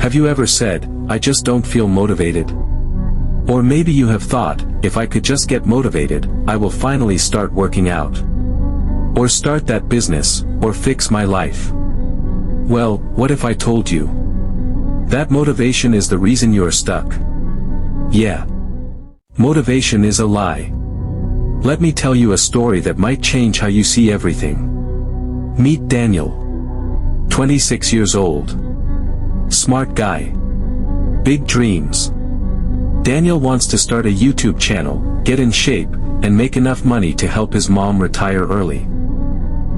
Have you ever said, I just don't feel motivated? Or maybe you have thought, if I could just get motivated, I will finally start working out. Or start that business, or fix my life. Well, what if I told you that motivation is the reason you're stuck? Yeah. Motivation is a lie. Let me tell you a story that might change how you see everything. Meet Daniel. 26 years old. Smart guy. Big dreams. Daniel wants to start a YouTube channel, get in shape, and make enough money to help his mom retire early.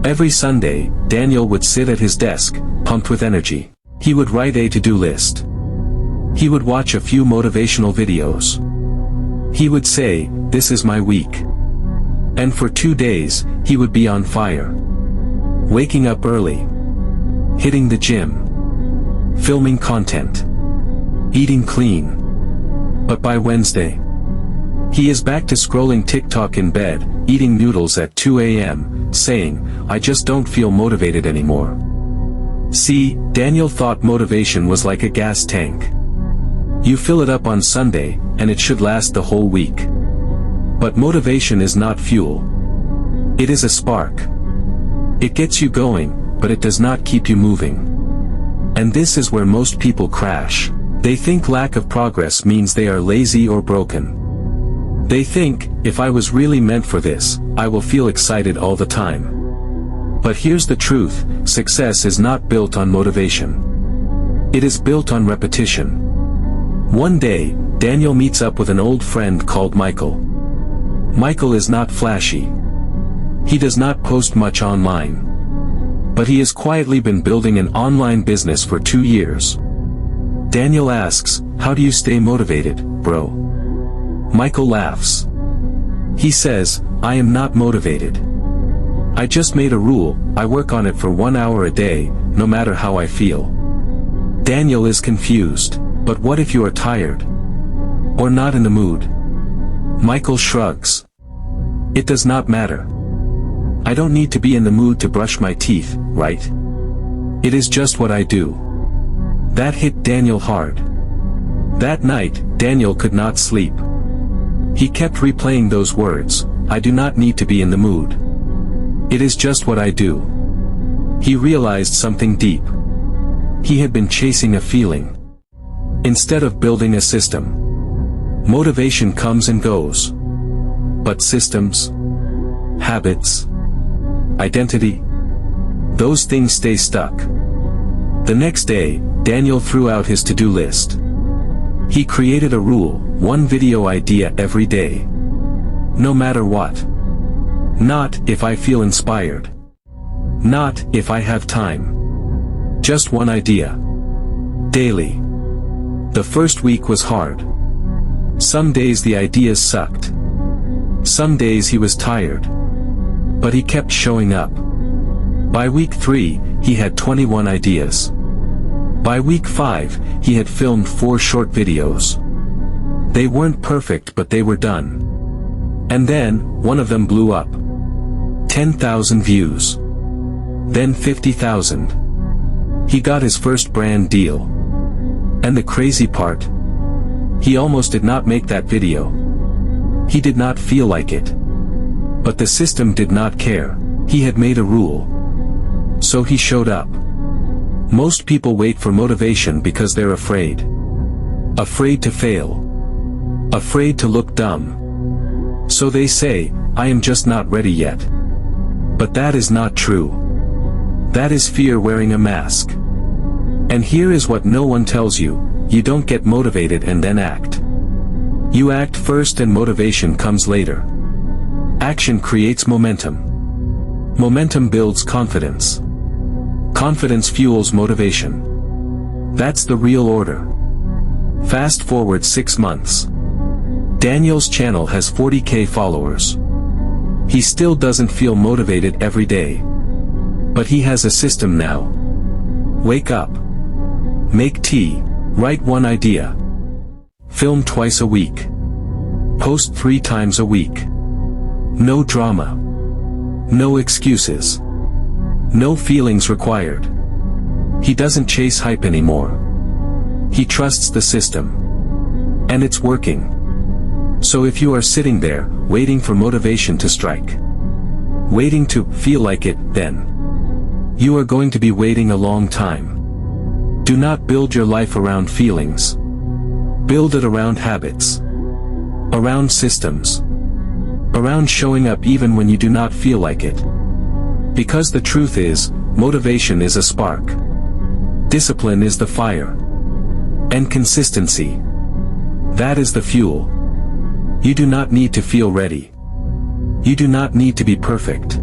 Every Sunday, Daniel would sit at his desk, pumped with energy. He would write a to-do list. He would watch a few motivational videos. He would say, this is my week. And for 2 days, he would be on fire. Waking up early. Hitting the gym. Filming content. Eating clean. But by Wednesday, he is back to scrolling TikTok in bed, eating noodles at 2 a.m., saying, I just don't feel motivated anymore. See, Daniel thought motivation was like a gas tank. You fill it up on Sunday, and it should last the whole week. But motivation is not fuel. It is a spark. It gets you going, but it does not keep you moving. And this is where most people crash. They think lack of progress means they are lazy or broken. They think, if I was really meant for this, I will feel excited all the time. But here's the truth, success is not built on motivation. It is built on repetition. One day, Daniel meets up with an old friend called Michael. Michael is not flashy. He does not post much online. But he has quietly been building an online business for 2 years. Daniel asks, how do you stay motivated, bro? Michael laughs. He says, I am not motivated. I just made a rule, I work on it for 1 hour a day, no matter how I feel. Daniel is confused, but what if you are tired? Or not in the mood? Michael shrugs. It does not matter. I don't need to be in the mood to brush my teeth, right? It is just what I do. That hit Daniel hard. That night, Daniel could not sleep. He kept replaying those words, I do not need to be in the mood. It is just what I do. He realized something deep. He had been chasing a feeling, instead of building a system. Motivation comes and goes. But systems, habits, identity, those things stay stuck. The next day, Daniel threw out his to-do list. He created a rule, 1 video idea every day. No matter what. Not if I feel inspired. Not if I have time. Just 1 idea. Daily. The first week was hard. Some days the ideas sucked. Some days he was tired. But he kept showing up. By week 3, he had 21 ideas. By week 5, he had filmed 4 short videos. They weren't perfect but they were done. And then, one of them blew up. 10,000 views. Then 50,000. He got his first brand deal. And the crazy part? He almost did not make that video. He did not feel like it. But the system did not care. He had made a rule. So he showed up. Most people wait for motivation because they're afraid. Afraid to fail. Afraid to look dumb. So they say, I am just not ready yet. But that is not true. That is fear wearing a mask. And here is what no one tells you, you don't get motivated and then act. You act first and motivation comes later. Action creates momentum. Momentum builds confidence. Confidence fuels motivation. That's the real order. Fast forward 6 months. Daniel's channel has 40,000 followers. He still doesn't feel motivated every day. But he has a system now. Wake up. Make tea. Write 1 idea. Film twice a week. Post 3 times a week. No drama. No excuses. No feelings required. He doesn't chase hype anymore. He trusts the system. And it's working. So if you are sitting there, waiting for motivation to strike, waiting to feel like it, then you are going to be waiting a long time. Do not build your life around feelings. Build it around habits. Around systems. Around showing up even when you do not feel like it. Because the truth is, motivation is a spark. Discipline is the fire. And consistency, that is the fuel. You do not need to feel ready. You do not need to be perfect.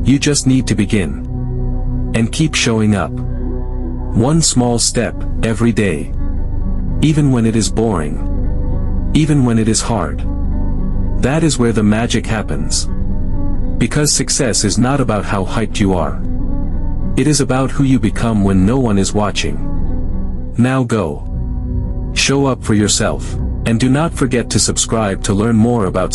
You just need to begin. And keep showing up. One small step, every day. Even when it is boring. Even when it is hard. That is where the magic happens. Because success is not about how hyped you are. It is about who you become when no one is watching. Now go. Show up for yourself. And do not forget to subscribe to learn more about